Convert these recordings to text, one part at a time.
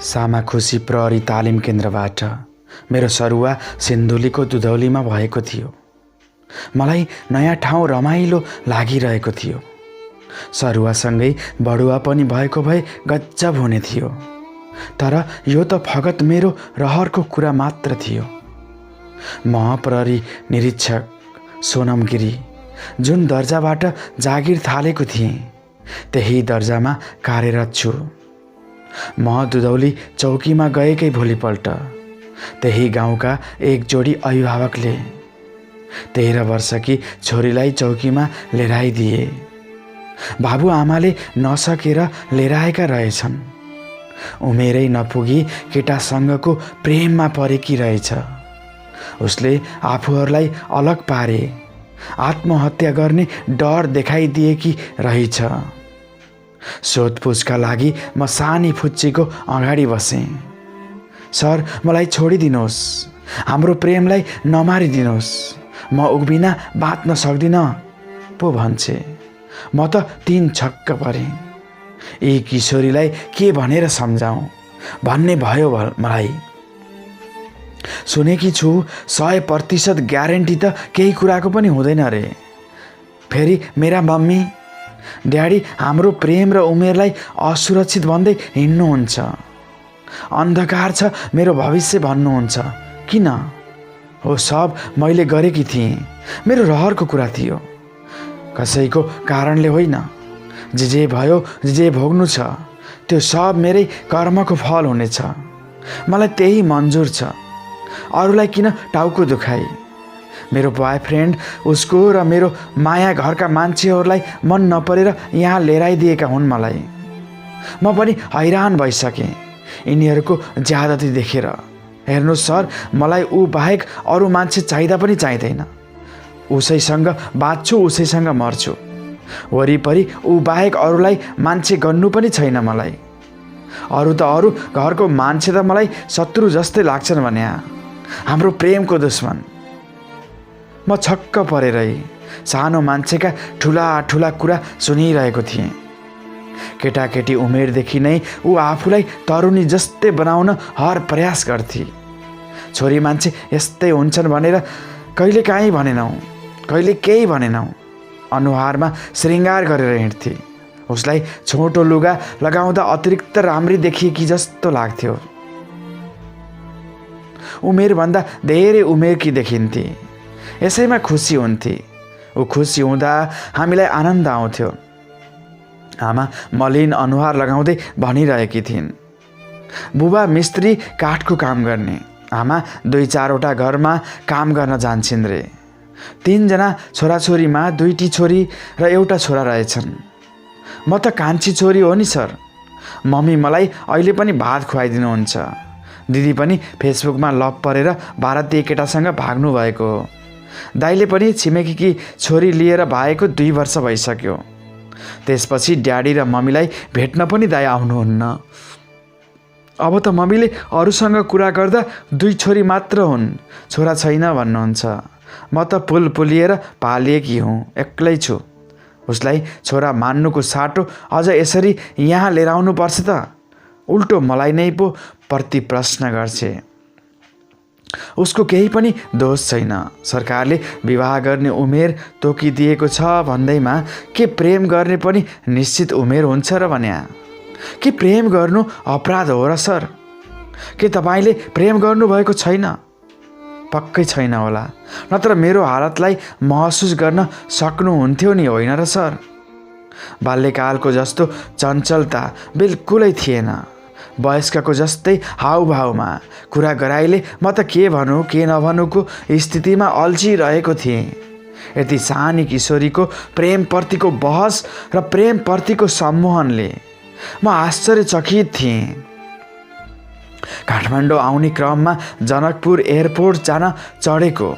सामाखुसी प्रहरी तालिम केन्द्रबाट मेरो सरुवा सिन्धुलीको दुधौलीमा भएको थियो। मलाई नयाँ ठाउँ रमाइलो लागिरहेको थियो। सरुवासँगै बढुवा पनि भएको भए गजब हुने थियो। तर यो त फगत मेरो रहरको कुरा मात्र थियो। म प्रहरी निरीक्षक सोनम गिरी जुन दर्जाबाट जागिर थालेको थिएँ त्यही दर्जामा कार्यरत छु। म दुधौली चौकीमा गएकै भोलिपल्ट त्यही गाउँका एक जोडी अभिभावकले 13 वर्षकी छोरीलाई चौकीमा लिएर आइदिए। बाबुआमाले नसकेर लिएर आएका रहेछन्। उमेरै नपुगी केटासँगको प्रेममा परेकी रहेछ। उसले आफूहरूलाई अलग पारे आत्महत्या गर्ने डर देखाइदिएकी रहेछ। सोधपुछका लागि म सानी फुच्चीको अगाडि बसेँ। सर, मलाई छोडिदिनुहोस्, हाम्रो प्रेमलाई नमारिदिनुहोस्, म उभिना बाँच्न सक्दिनँ पो भन्छे। म त 3 छक्क परेँ। यी किशोरीलाई के भनेर सम्झाउँ भन्ने भयो मलाई। सुनेकी छु 100% ग्यारेन्टी त केही कुराको पनि हुँदैन रे। फेरि मेरा मम्मी ड्याडी हाम्रो प्रेम र उमेरलाई असुरक्षित भन्दै हिँड्नुहुन्छ। अन्धकार छ मेरो भविष्य भन्नुहुन्छ। किन? हो सब मैले गरेकी थिएँ। मेरो रहरको कुरा थियो। कसैको कारणले होइन। जे भयो, जे भोग्नु छ त्यो सब मेरै कर्मको फल हुनेछ। मलाई त्यही मंजूर छ। अरूलाई किन टाउको दुखाई? मेरो बॉयफ्रेन्ड, उसको र मेरो माया घरका मान्छेहरूलाई मन नपरेर यहाँ लिएर आइदिएका हुन् मलाई। म पनि हैरान भइसकेँ यिनीहरूको ज्यादती देखेर। हेर्नुहोस् सर, मलाई ऊ बाहेक अरू मान्छे चाहिँदा पनि चाहिँदैन। उसैसँग बाँच्छु, उसैसँग मर्छु। वरिपरि ऊ बाहेक अरूलाई मान्छे गर्नु पनि छैन मलाई। अरू त अरू, घरको मान्छे त मलाई शत्रु जस्तै लाग्छन् भने हाम्रो प्रेमको दुश्मन। म छक्क परेरै सानो मान्छेका ठुला ठुला कुरा सुनिरहेको थिएँ। केटाकेटी उमेरदेखि नै ऊ आफूलाई तरुणी जस्तै बनाउन हर प्रयास गर्थे। छोरी मान्छे यस्तै हुन्छन् भनेर कहिले काहीँ भनेनौ, कहिले केही भनेनौ। अनुहारमा श्रृङ्गार गरेर हिँड्थे। उसलाई छोटो लुगा लगाउँदा अतिरिक्त राम्री देखिएकी जस्तो लाग्थ्यो। उमेरभन्दा धेरै उमेरकी देखिन्थे। यसैमा खुसी हुन्थे। ऊ खुसी हुँदा हामीलाई आनन्द आउँथ्यो। आमा मलिन अनुहार लगाउँदै भनिरहेकी थिइन्, बुबा मिस्त्री काठको काम गर्ने, आमा 2-4वटा घरमा काम गर्न जान्छन् रे। 3 जना छोराछोरीमा 2टी छोरी र एउटा छोरा रहेछन्। म त कान्छी छोरी हो नि सर। मम्मी मलाई अहिले पनि भात खुवाइदिनुहुन्छ। दिदी पनि फेसबुकमा लभ परेर भारतीय केटासँग भाग्नु भएको हो। दाइले पनि छिमेकीकी छोरी लिएर भएको 2 वर्ष भइसक्यो। त्यसपछि ड्याडी र मम्मीलाई भेट्न पनि दाइ आउनुहुन्न। अब त मम्मीले अरूसँग कुरा गर्दा 2 छोरी मात्र हुन्, छोरा छैन भन्नुहुन्छ। म त पुल पुलिएर पालिएकी हुँ, एक्लै छु। उसलाई छोरा मान्नुको साटो अझ यसरी यहाँ लिएर आउनु पर्छ त? उल्टो मलाई नै पो प्रति प्रश्न गर्छे। उसको केही पनि दोष छैन। सरकारले विवाह गर्ने उमेर तोकिदिएको छ भन्दैमा के प्रेम गर्ने पनि निश्चित उमेर हुन्छ र भन्या? के प्रेम गर्नु अपराध हो र सर? के तपाईँले प्रेम गर्नुभएको छैन? पक्कै छैन होला, नत्र मेरो हालतलाई महसुस गर्न सक्नुहुन्थ्यो नि, होइन र सर? बाल्यकालको जस्तो चञ्चलता बिल्कुलै थिएन। वयस्कको जस्तै हाउभाउमा कुरा गराइले म त के भनौँ के नभनुको स्थितिमा अल्झिरहेको थिएँ। यति सानी किशोरीको प्रेमप्रतिको बहस र प्रेमप्रतिको सम्मोहनले म आश्चर्यचकित थिएँ। काठमाडौँ आउने क्रममा जनकपुर एयरपोर्ट जान चढेको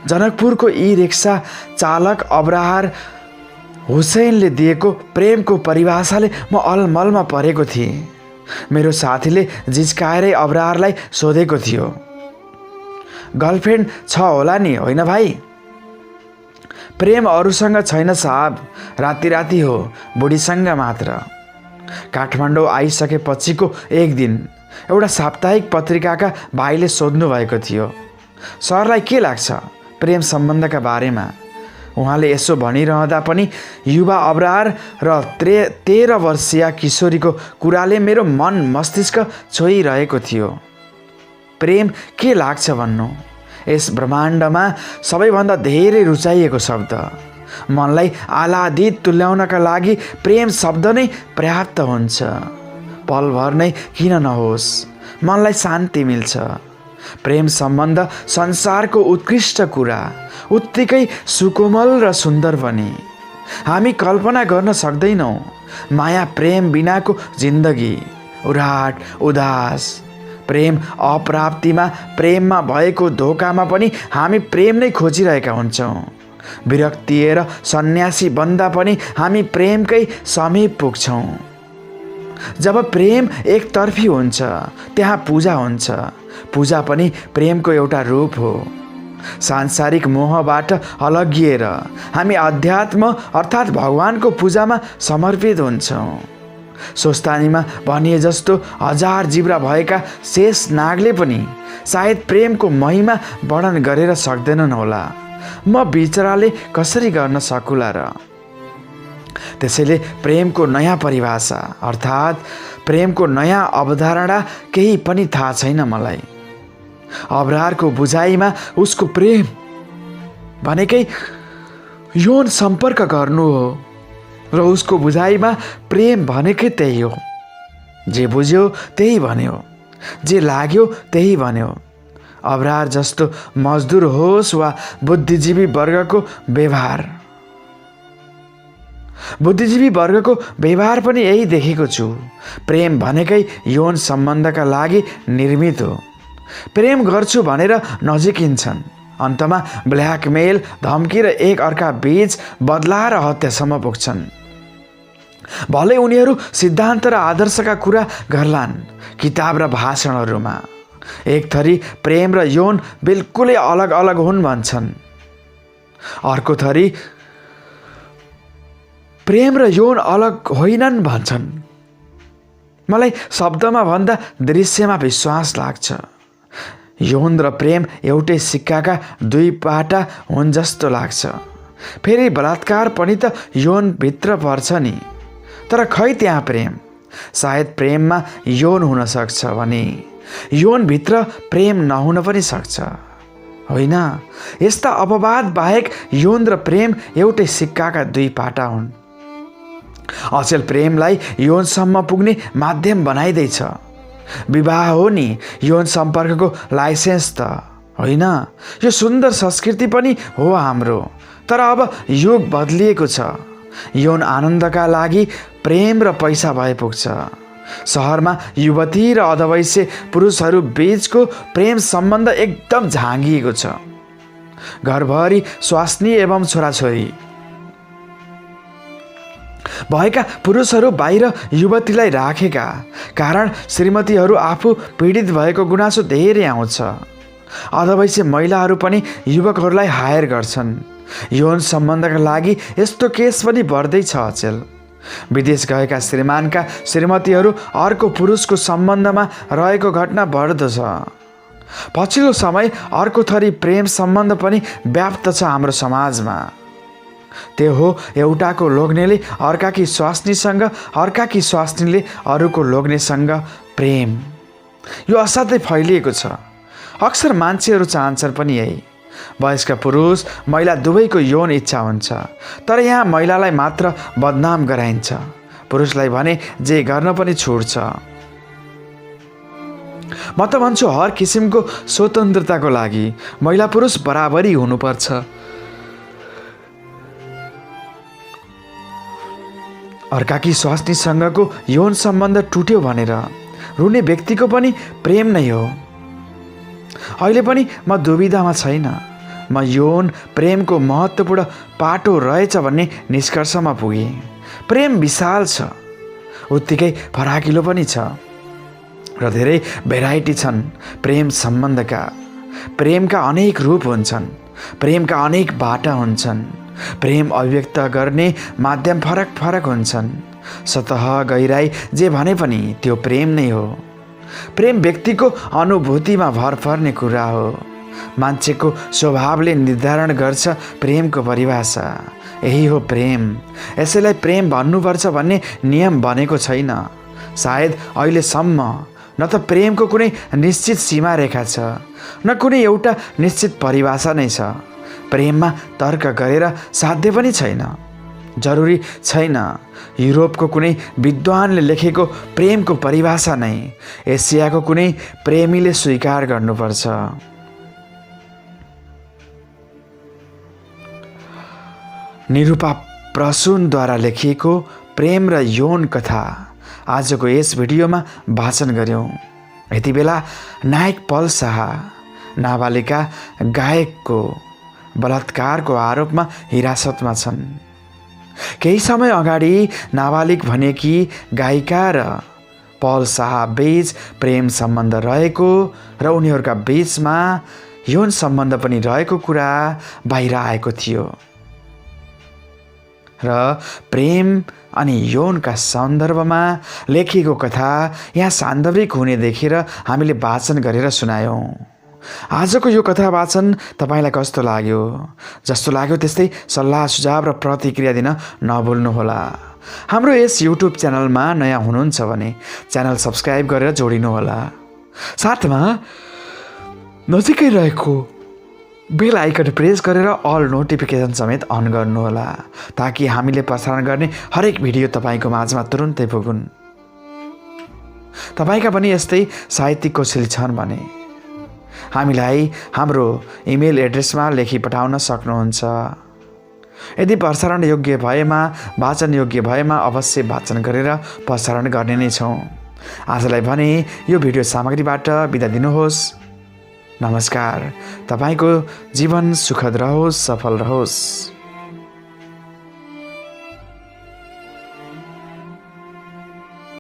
जनकपुरको ई-रिक्सा चालक अब्राहर हुसैनले दिएको प्रेमको परिभाषाले म अलमलमा परेको थिएँ। मेरो साथीले जिस्काएरै अब्राहरलाई सोधेको थियो, गर्लफ्रेन्ड छ होला नि, होइन भाइ? प्रेम अरूसँग छैन साहब, राति राति हो, बुढीसँग मात्र। काठमाडौँ आइसकेपछिको एक दिन एउटा साप्ताहिक पत्रिकाका भाइले सोध्नु भएको थियो, सरलाई के लाग्छ प्रेम सम्बन्धका बारेमा? उहाँले यसो भनिरहँदा पनि युवा अब्रार र 13 वर्षीय किशोरीको कुराले मेरो मन मस्तिष्क छोइरहेको थियो। प्रेम के लाग्छ भन्नु यस ब्रह्माण्डमा सबैभन्दा धेरै रुचाइएको शब्द। मनलाई आह्लादित तुल्याउनका लागि प्रेम शब्द नै पर्याप्त हुन्छ। पलभर नै किन नहोस्, मनलाई शान्ति मिल्छ। प्रेम सम्बन्ध संसारको उत्कृष्ट कुरा, उत्तिकै सुकोमल र सुन्दर पनि। हामी कल्पना गर्न सक्दैनौँ माया प्रेम बिनाको जिन्दगी, उराट उदास। प्रेम अप्राप्तिमा, प्रेममा भएको धोकामा पनि हामी प्रेम नै खोजिरहेका हुन्छौँ। विरक्तिएर सन्यासी बन्दा पनि हामी प्रेमकै समीप पुग्छौँ। जब प्रेम एकतर्फी हुन्छ त्यहाँ पूजा हुन्छ। पूजा पनि प्रेमको एउटा रूप हो। सांसारिक मोहबाट अलग्गिएर हामी अध्यात्म अर्थात् भगवानको पूजामा समर्पित हुन्छौँ। सोस्तानीमा भनिए जस्तो हजार जिब्रा भएका शेष नागले पनि सायद प्रेमको महिमा वर्णन गरेर सक्दैनन् होला। म बिचराले कसरी गर्न सकुला र? त्यसैले प्रेमको नयाँ परिभाषा अर्थात् प्रेमको नयाँ अवधारणा केही पनि थाहा छैन मलाई। अब्रारको बुझाइमा उसको प्रेम भनेकै यौन सम्पर्क गर्नु हो र उसको बुझाइमा प्रेम भनेकै त्यही हो। जे बुझ्यो त्यही भन्यो, जे लाग्यो त्यही भन्यो। अब्रार जस्तो मजदुर होस् वा बुद्धिजीवी वर्गको व्यवहार पनि यही देखेको छु। प्रेम भनेकै यौन सम्बन्धका लागि निर्मित हो। प्रेम गर्छु भनेर नजिकिन्छन्, अन्तमा ब्ल्याकमेल, धम्की र एक अर्का बीच बदला र हत्यासम्म पुग्छन्। भले उनीहरू सिद्धान्त र आदर्शका कुरा गर्लान् किताब र भाषणहरूमा। एक थरी प्रेम र यौन बिल्कुलै अलग अलग हुन् भन्छन्। अर्को थरी प्रेम र यौन अलग होइनन् भन्छन्। मलाई शब्दमा भन्दा दृश्यमा विश्वास लाग्छ। यौन र प्रेम एउटै सिक्काका दुई पाटा हुन् जस्तो लाग्छ। फेरि बलात्कार पनि त यौन भित्र पर्छ नि, तर खै त्यहाँ प्रेम? सायद प्रेममा यौन हुन सक्छ भने यौन भित्र प्रेम नहुन पनि सक्छ, होइन? यस्ता अपवाद बाहेक यौन र प्रेम एउटै सिक्काका दुई पाटा हुन्। अचेल प्रेमलाई यौनसम्म पुग्ने माध्यम बनाइदैछ। विवाह हो नि यौन सम्पर्कको लाइसेन्स त होइन? यो सुन्दर संस्कृति पनि हो हाम्रो, तर अब युग बदलिएको छ। यौन आनन्दका लागि प्रेम र पैसा भए पुग्छ। सहरमा युवती र अधवैंसे पुरुषहरू बीचको प्रेम सम्बन्ध एकदम झाँगिएको छ। घरभरि स्वास्नी एवं छोराछोरी भएका पुरुषहरू बाहिर युवतीलाई राखेका कारण श्रीमतीहरू आफू पीडित भएको गुनासो धेरै आउँछ। अधवैंसे महिलाहरू पनि युवकहरूलाई हायर गर्छन्। यौन सम्बन्धका लागि यस्तो केस पनि बढ्दैछ अचेल। विदेश गएका श्रीमानका श्रीमतीहरू अर्को पुरुषको सम्बन्धमा रहेको घटना बढ्दो छ। पछिल्लो समय अर्को थरी प्रेम सम्बन्ध पनि व्याप्त छ हाम्रो समाजमा। त्यो हो एउटाको लोग्नेले अर्काकी स्वास्नीसँग, अर्काकी स्वास्नीले अरूको लोग्नेसँग प्रेम। यो असाध्यै फैलिएको छ। अक्सर मान्छेहरू चाहन्छन् पनि यही। वयस्क पुरुष महिला दुवैको यौन इच्छा हुन्छ, तर यहाँ महिलालाई मात्र बदनाम गराइन्छ, पुरुषलाई भने जे गर्न पनि छुट छ। म त भन्छु हर किसिमको स्वतन्त्रताको लागि महिला पुरुष बराबरी हुनुपर्छ। अर्काकी स्वास्नीसँगको यौन सम्बन्ध टुट्यो भनेर रुने व्यक्तिको पनि प्रेम नै हो। अहिले पनि म दुविधामा छैन। म यौन प्रेमको महत्त्वपूर्ण पाटो रहेछ भन्ने निष्कर्षमा पुगेँ। प्रेम विशाल छ, उत्तिकै फराकिलो पनि छ र धेरै भेराइटी छन् प्रेम सम्बन्धका। प्रेमका अनेक रूप हुन्छन्, प्रेमका अनेक बाटा हुन्छन्। प्रेम अभिव्यक्त गर्ने माध्यम फरक फरक हुन्छन्। सतह गहिराई जे भने पनि त्यो प्रेम नै हो। प्रेम व्यक्तिको अनुभूतिमा भर पर्ने कुरा हो। मान्छेको स्वभावले निर्धारण गर्छ प्रेमको परिभाषा। यही हो प्रेम। यसैलाई प्रेम भन्नुपर्छ भन्ने नियम बनेको छैन। सायद अहिलेसम्म न त प्रेमको कुनै निश्चित सीमा रेखा छ, न कुनै एउटा निश्चित परिभाषा नै छ। प्रेममा तर्क गरेर साध्य पनि छैन। जरुरी छैन युरोपको कुनै विद्वानले लेखेको प्रेमको परिभाषा नै एसियाको कुनै प्रेमीले स्वीकार गर्नुपर्छ। निरूपा प्रसूनद्वारा लेखिएको प्रेम र यौन कथा आजको यस भिडियोमा वाचन गर्यौं। यति बेला नायक पल शाह नाबालिका गायकको बलात्कारको आरोपमा हिरासतमा छन्। केही समय अगाडि नाबालिग भनेकी गायिका र पल शाह बीच प्रेम सम्बन्ध रहेको र उनीहरूका बीचमा यौन सम्बन्ध पनि रहेको कुरा बाहिर आएको थियो र प्रेम अनि यौनका सन्दर्भमा लेखिएको कथा यहाँ सान्दर्भिक हुने देखेर हामीले वाचन गरेर सुनायौं। आजको यो कथा वाचन तपाईलाई कस्तो लाग्यो? जस्तो लाग्यो त्यस्तै सल्लाह सुझाव र प्रतिक्रिया दिन नभुल्नुहोला। हाम्रो यस युट्युब च्यानलमा नयाँ हुनुहुन्छ भने च्यानल सब्स्क्राइब गरेर जोडिनुहोला। साथमा नजिकै रहेको बेल आइकन प्रेस गरेर अल नोटिफिकेसन समेत अन गर्नुहोला, ताकि हामीले प्रसारण गर्ने हरेक भिडियो तपाईँको माझमा तुरुन्तै पुगुन्। तपाईँका पनि यस्तै साहित्यिक कौशली छन् भने हामीलाई हाम्रो इमेल एड्रेसमा लेखी पठाउन सक्नुहुन्छ। यदि प्रसारण योग्य भएमा, वाचन योग्य भएमा अवश्य वाचन गरेर प्रसारण गर्ने नै छौँ। आजलाई भने यो भिडियो सामग्रीबाट बिदा दिनुहोस्। नमस्कार। तपाईँको जीवन सुखद रहोस्, सफल रहोस्।